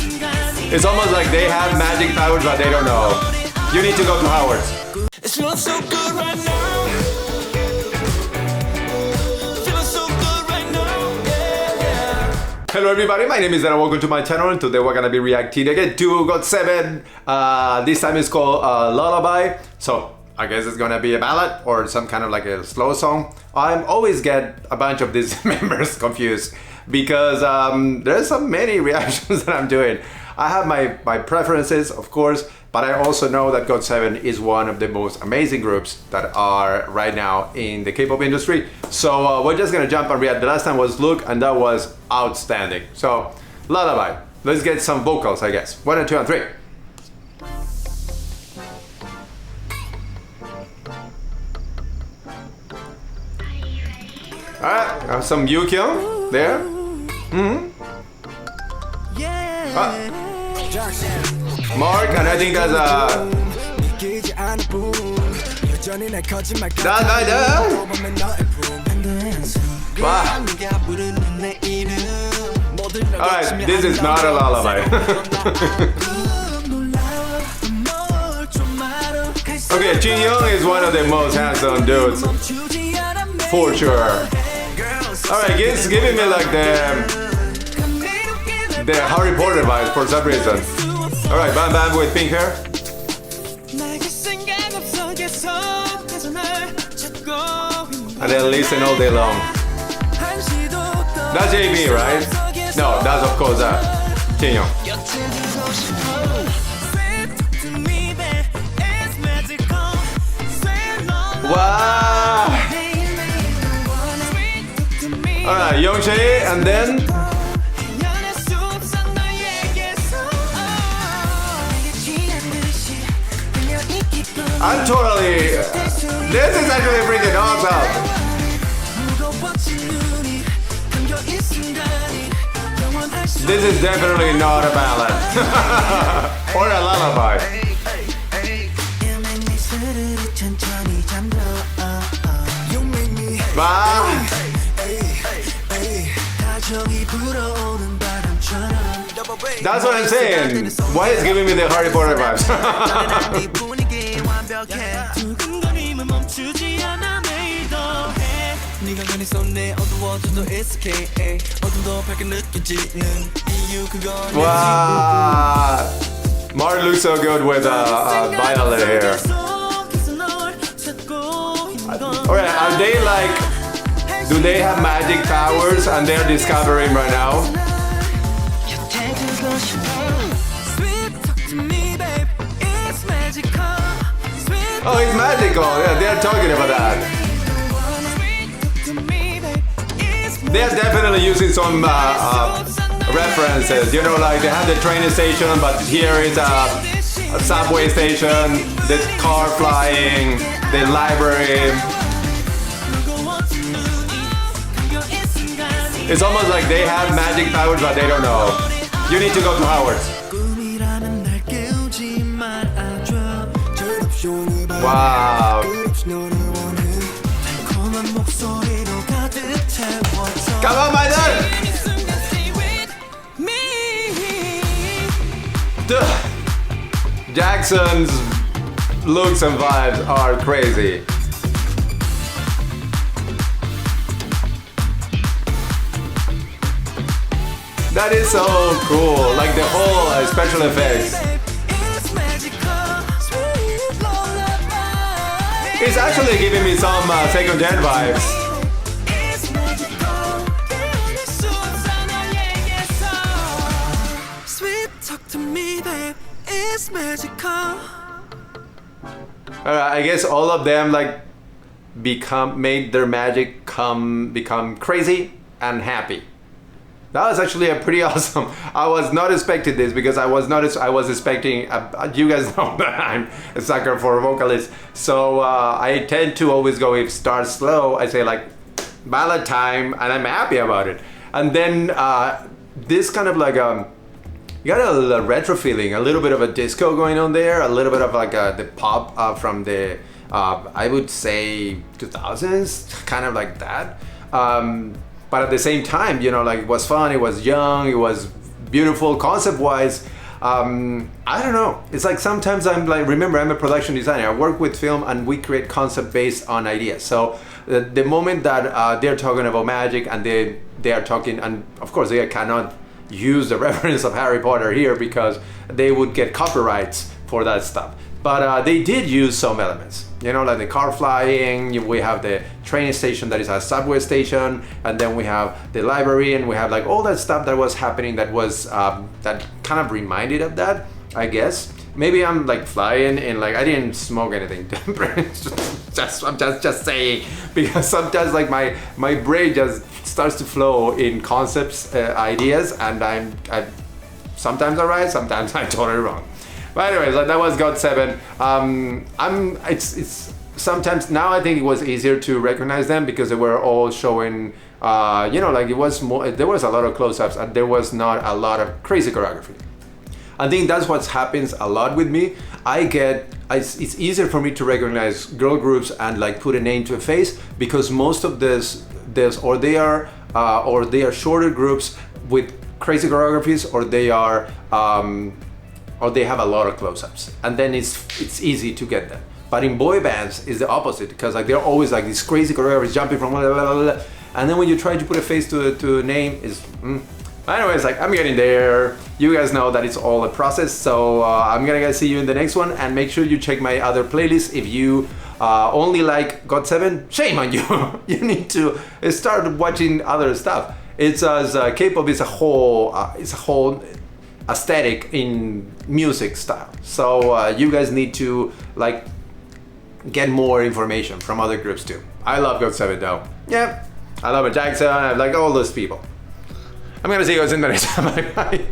It's almost like they have magic powers, but they don't know. You need to go to Howard's. It feels so good right now. Feeling so good right now. Yeah, yeah. Hello everybody, my name is Dan and welcome to my channel, and today we're gonna be reacting again to GOT7. This time it's called Lullaby. So I guess it's gonna be a ballad or some kind of like a slow song. I always get a bunch of these members confused because there's so many reactions that I'm doing. I have my preferences, of course, but I also know that GOT7 is one of the most amazing groups that are right now in the K-pop industry. So we're just gonna jump and react. The last time was Look, and that was outstanding. So Lullaby, let's get some vocals, I guess. 1 and 2 and 3. Alright, have some Yukyung there. Mark, and I think that's wow. Alright, this is not a lullaby. Okay, Jin Young is one of the most handsome dudes, for sure. Alright, it's giving me like the Harry Potter vibes for some reason. Alright, Bam Bam with pink hair. And then listen all day long. That's JB, right? No, that's of course Jin Young. Wow! Alright, Youngjae, and then I'm totally. This is actually freaking awesome. This is definitely not a ballad or a lullaby. Wow. That's what I'm saying. Why is giving me the Harry Potter vibes? Wow. Mark looks so good with violet hair. Alright, are they like, do they have magic powers and they're discovering right now? Oh, it's magical. Yeah, they're talking about that. They're definitely using some references. You know, like they have the train station, but here is a subway station, the car flying, the library. It's almost like they have magic powers, but they don't know. You need to go to Howard's. Wow. Come on, my dad! Jackson's looks and vibes are crazy. That is so cool, like the whole special effects. It's actually giving me some Second Gen vibes. I guess all of them like made their magic become crazy and happy. That was actually a pretty awesome. I was not expecting this because I was expecting. You guys know that I'm a sucker for vocalists, so I tend to always go, if it starts slow, I say like ballad time, and I'm happy about it. And then this kind of like you got a retro feeling, a little bit of a disco going on there, a little bit of like the pop from the I would say 2000s, kind of like that. But at the same time, you know, like it was fun, it was young, it was beautiful concept-wise. I don't know. It's like sometimes I'm like, remember, I'm a production designer. I work with film and we create concept based on ideas. So the moment that they're talking about magic and they are talking, and of course they cannot use the reference of Harry Potter here because they would get copyrights for that stuff. But they did use some elements, you know, like the car flying, we have the train station that is a subway station, and then we have the library, and we have like all that stuff that was happening that was, that kind of reminded of that, I guess. Maybe I'm like flying and like I didn't smoke anything. I'm just saying, because sometimes like my brain just starts to flow in concepts, ideas, and I'm sometimes I'm right, sometimes I'm totally wrong. But anyways, that was GOT7. It's sometimes now I think it was easier to recognize them because they were all showing, you know, like it was more. There was a lot of close-ups and there was not a lot of crazy choreography. I think that's what happens a lot with me. It's easier for me to recognize girl groups and like put a name to a face because most of this or they are shorter groups with crazy choreographies, or they are. Or they have a lot of close-ups, and then it's easy to get them. But in boy bands, it's the opposite because like they're always like these crazy choreographers jumping from blah, blah, blah, blah, and then when you try to put a face to a name, is anyways, like I'm getting there. You guys know that it's all a process, so I'm gonna see you in the next one, and make sure you check my other playlist. If you only like GOT7, shame on you. You need to start watching other stuff. It's as K-pop is a whole aesthetic in music style, so you guys need to like get more information from other groups too. I love GOT7 though. Yeah, I love Jackson. I like all those people. I'm gonna see you guys in the next time. Bye bye.